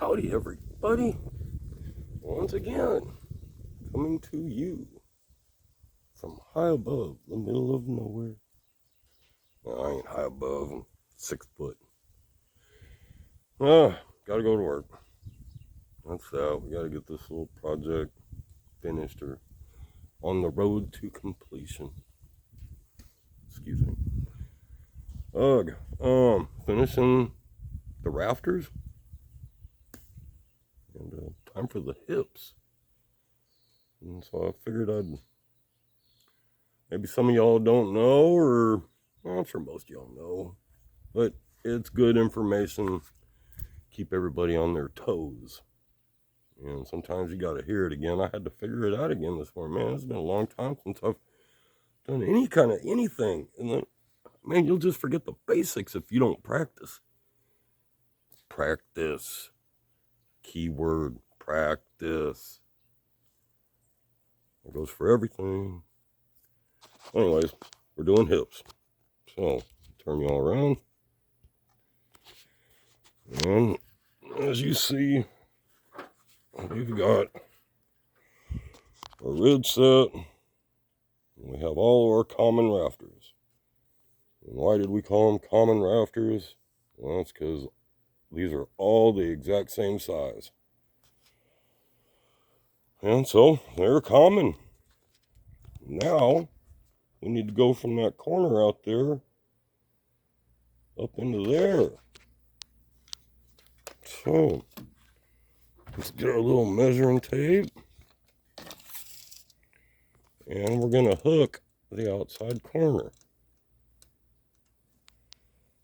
Howdy, everybody. Once again, coming to you from high above the middle of nowhere. No, I ain't high above. I'm 6 foot. Gotta go to work. That's that. We gotta get this little project finished or on the road to completion. Excuse me. Finishing the rafters. And time for the hips. And so I figured maybe some of y'all don't know, or well, I'm sure most of y'all know, but it's good information. Keep everybody on their toes. And sometimes you got to hear it again. I had to figure it out again this morning. Man, it's been a long time since I've done any kind of anything. And then, man, you'll just forget the basics if you don't practice. Practice. Keyword, practice. It goes for everything. Anyways, we're doing hips. So, turn y'all around. And as you see, we've got a ridge set. And we have all of our common rafters. And why did we call them common rafters? Well, that's because these are all the exact same size. And so, they're common. Now, we need to go from that corner out there up into there. So, let's get our little measuring tape. And we're going to hook the outside corner.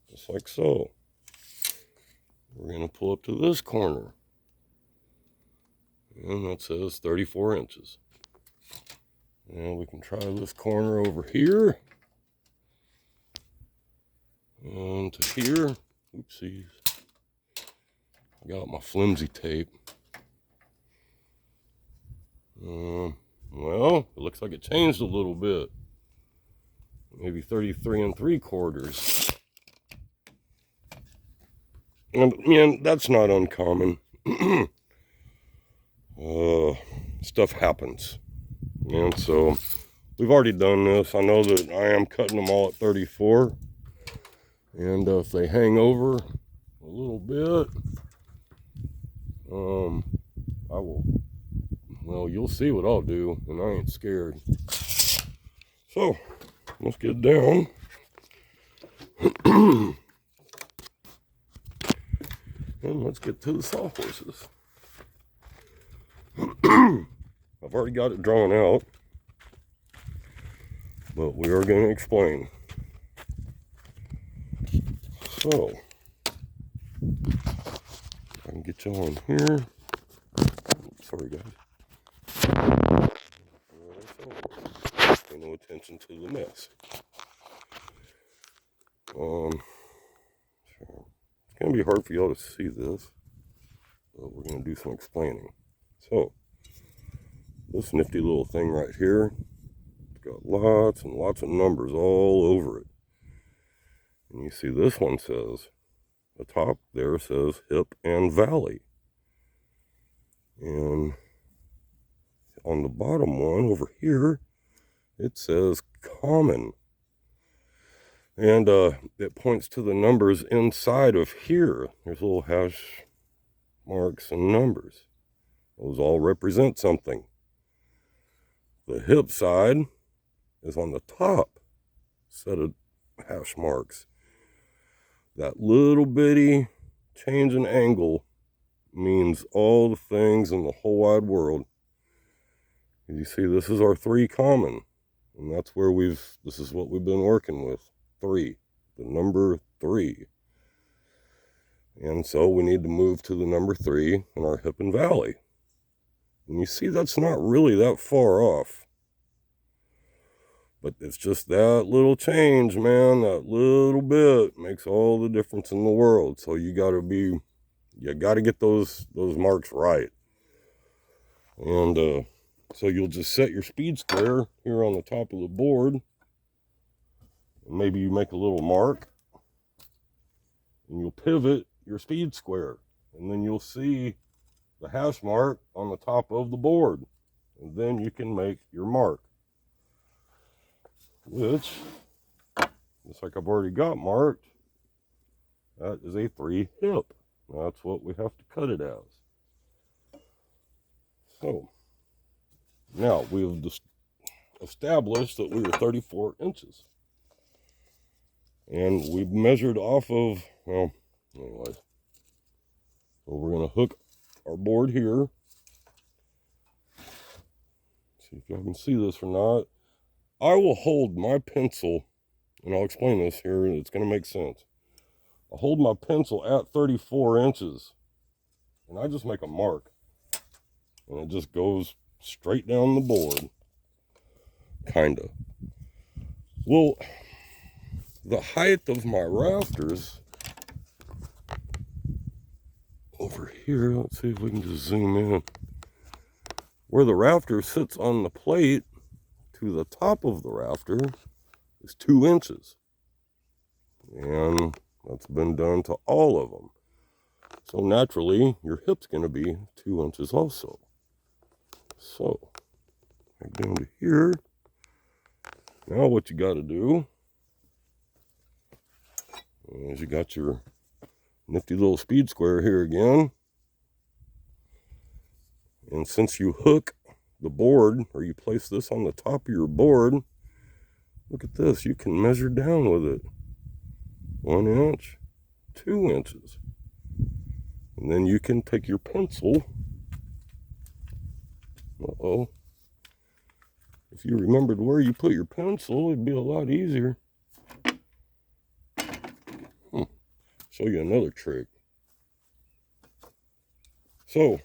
Just like so. We're going to pull up to this corner. And that says 34 inches. And we can try this corner over here. And to here. Oopsies. I got my flimsy tape. Well, it looks like it changed a little bit. Maybe 33 3/4. And that's not uncommon. Stuff happens. And so we've already done this. I know that I am cutting them all at 34. And if they hang over a little bit, I will, well, you'll see what I'll do, and I ain't scared. So, let's get down. And let's get to the sawhorses. I've already got it drawn out, but we are going to explain. So, I can get you on here. Sorry, guys. Pay no attention to the mess. It's going to be hard for y'all to see this, but we're going to do some explaining. So, this nifty little thing right here, it's got lots and lots of numbers all over it. And you see this one says, the top there says hip and valley. And on the bottom one over here, it says common. And it points to the numbers inside of here. There's little hash marks and numbers. Those all represent something. The hip side is on the top set of hash marks. That little bitty change in angle means all the things in the whole wide world. You see, this is our 3 common. And that's where this is what we've been working with. 3. The number 3. And so we need to move to the number 3 in our hip and valley. And you see, that's not really that far off. But it's just that little change, man. That little bit makes all the difference in the world. So you got to get those marks right. And so you'll just set your speed square here on the top of the board. And maybe you make a little mark. And you'll pivot your speed square. and then you'll see the hash mark on the top of the board. And then you can make your mark, which, just like I've already got marked, that is a 3 hip. That's what we have to cut it as. So, now we've just established that we were 34 inches. And we measured off of, well, anyway. So we're going to hook our board here. See if y'all can see this or not. I will hold my pencil, and I'll explain this here, and it's going to make sense. I'll hold my pencil at 34 inches, and I just make a mark. And it just goes straight down the board. Kinda. Well, the height of my rafters over here, let's see if we can just zoom in. Where the rafter sits on the plate to the top of the rafter is 2 inches. And that's been done to all of them. So naturally, your hip's going to be 2 inches also. So, right down to here. Now what you got to do is you got your nifty little speed square here again. And since you hook the board, or you place this on the top of your board, look at this, you can measure down with it. 1 inch, 2 inches. And then you can take your pencil. If you remembered where you put your pencil, it'd be a lot easier. Show you another trick. So,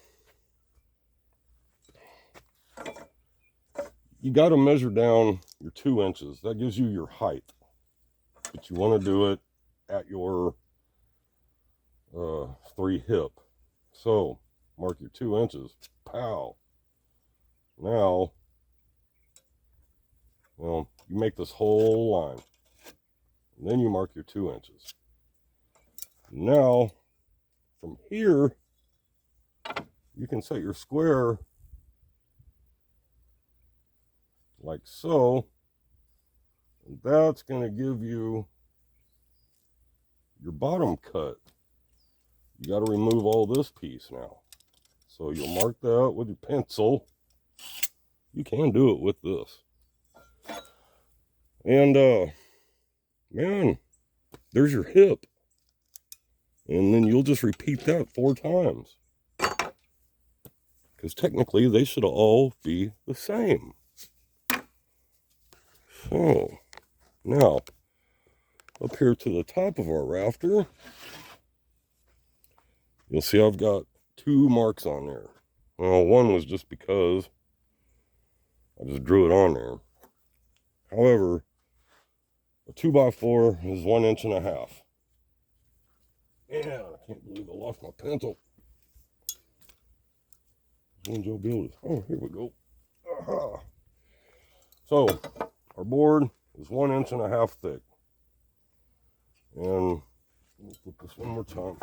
you got to measure down your 2 inches. That gives you your height. But you want to do it at your 3 hip. So, mark your 2 inches. Pow. Now, well, you make this whole line. And then you mark your 2 inches. Now, from here, you can set your square like so. And that's going to give you your bottom cut. You got to remove all this piece now. So you'll mark that with your pencil. You can do it with this. And, man, there's your hip. And then you'll just repeat that 4 times. Because technically, they should all be the same. So, now, up here to the top of our rafter, you'll see I've got 2 marks on there. Well, one was just because I just drew it on there. However, a 2x4 is 1.5 inches. Yeah, I can't believe I lost my pencil. Oh, here we go. Aha. So, our board is 1.5 inches thick. And let's look this one more time.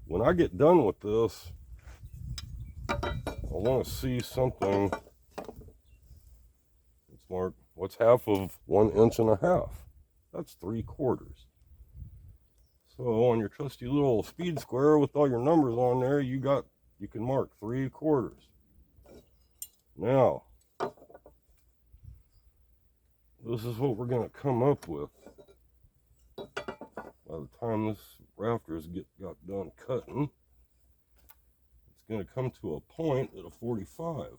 When I get done with this, I want to see something. It's marked, what's half of 1.5 inches? That's 3/4. So on your trusty little speed square with all your numbers on there, you can mark 3/4. Now, this is what we're going to come up with by the time this rafters got done cutting. It's going to come to a point at a 45.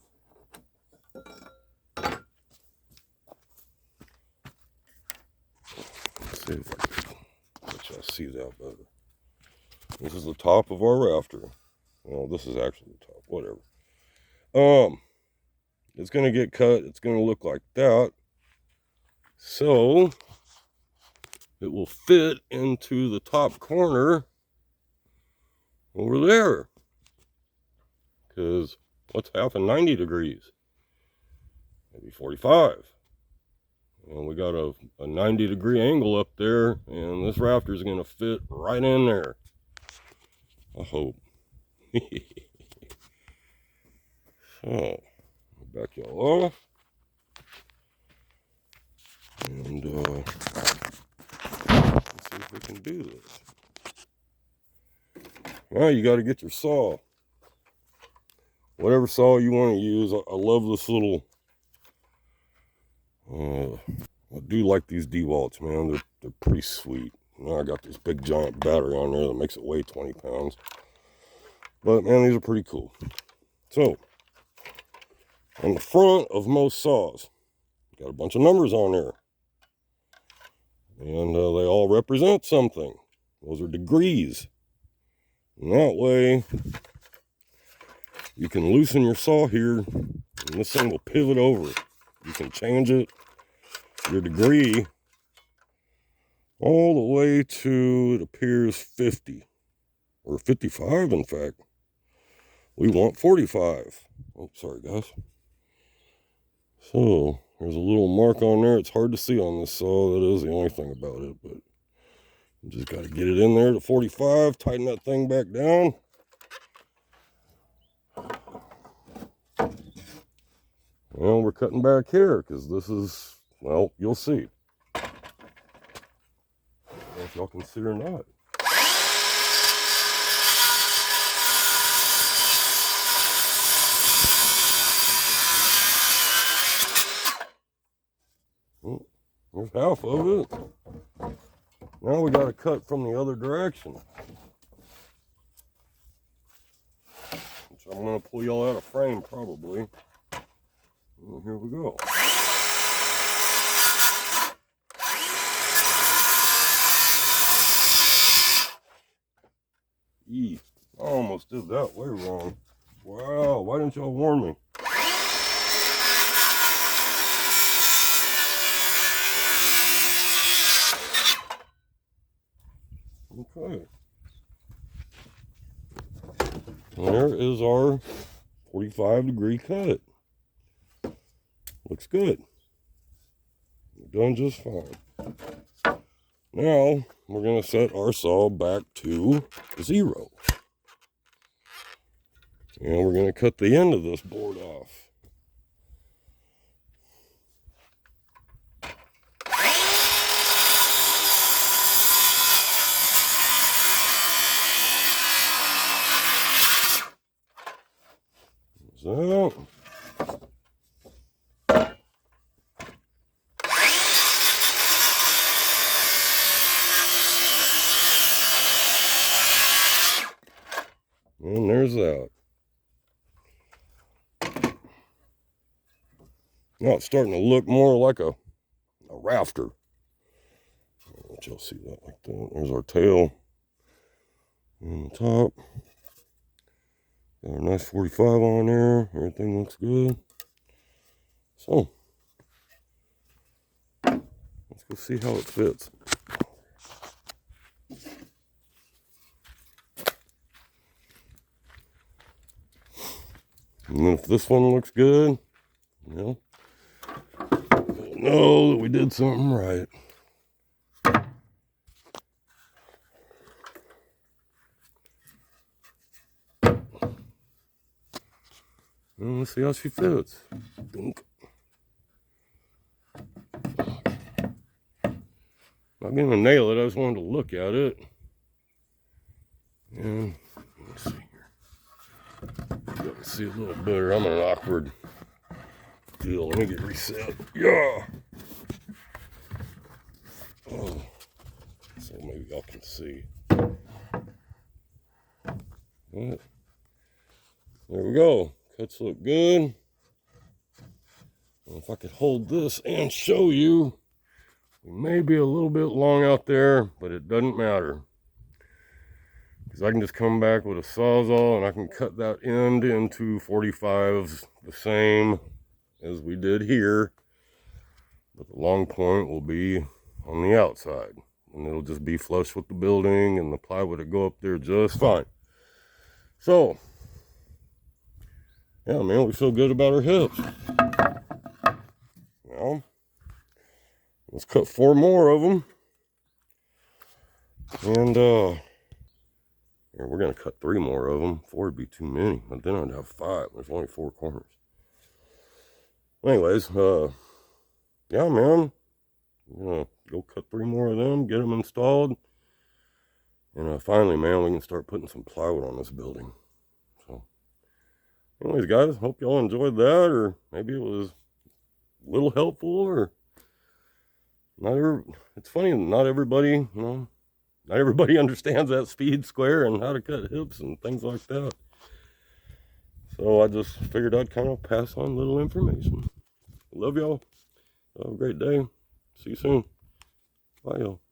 Let's see if I can let y'all see that better. This is the top of our rafter. Well, this is actually the top, whatever. It's going to get cut. It's going to look like that. So, it will fit into the top corner over there. Because what's half of 90 degrees? Maybe 45. And we got a 90-degree angle up there, and this rafter is going to fit right in there. I hope. So, back y'all off. And let's see if we can do this. Now you got to get your saw. Whatever saw you want to use. I love this little... I do like these DeWalts, man. They're pretty sweet. Now I got this big giant battery on there that makes it weigh 20 pounds. But man, these are pretty cool. So, on the front of most saws, got a bunch of numbers on there. And they all represent something. Those are degrees. And that way, you can loosen your saw here, and this thing will pivot over. You can change it, your degree, all the way to, it appears, 50. Or 55, in fact. We want 45. Oh, sorry, guys. So, there's a little mark on there. It's hard to see on this saw. That is the only thing about it. But you just got to get it in there to 45. Tighten that thing back down. Well, we're cutting back here because this is, well, you'll see. If y'all can see or not. Oh, there's half of it. Now we got to cut from the other direction. Which I'm going to pull y'all out of frame probably. And here we go. I almost did that way wrong. Wow, why didn't y'all warn me? Okay. There is our 45-degree cut. Looks good. We're done just fine. Now, we're going to set our saw back to 0. And we're going to cut the end of this board off. So, and there's that. Now it's starting to look more like a rafter. I'll let y'all see that like that. There's our tail on the top. Got a nice 45 on there. Everything looks good. So, let's go see how it fits. And then if this one looks good, you know, we'll know that we did something right. And let's see how she fits. Dunk. Not gonna nail it, I just wanted to look at it. And let's see here. You can see a little better. I'm in an awkward deal. Let me get reset. Yeah. Oh. So maybe y'all can see. Right. There we go. Cuts look good. And if I could hold this and show you, we may be a little bit long out there, but it doesn't matter. Because I can just come back with a Sawzall and I can cut that end into 45s the same as we did here. But the long point will be on the outside. And it'll just be flush with the building and the plywood will go up there just fine. So, yeah, man, we feel good about our hips. Well, let's cut 4 more of them. And we're gonna cut 3 more of them. 4 would be too many, but then I'd have 5. There's only 4 corners. Anyways, yeah, man, I'm gonna go cut 3 more of them, get them installed, and finally, man, we can start putting some plywood on this building. So, anyways, guys, hope y'all enjoyed that, or maybe it was a little helpful, or it's funny, not everybody, not everybody understands that speed square and how to cut hips and things like that. So I just figured I'd kind of pass on little information. Love y'all. Have a great day. See you soon. Bye, y'all.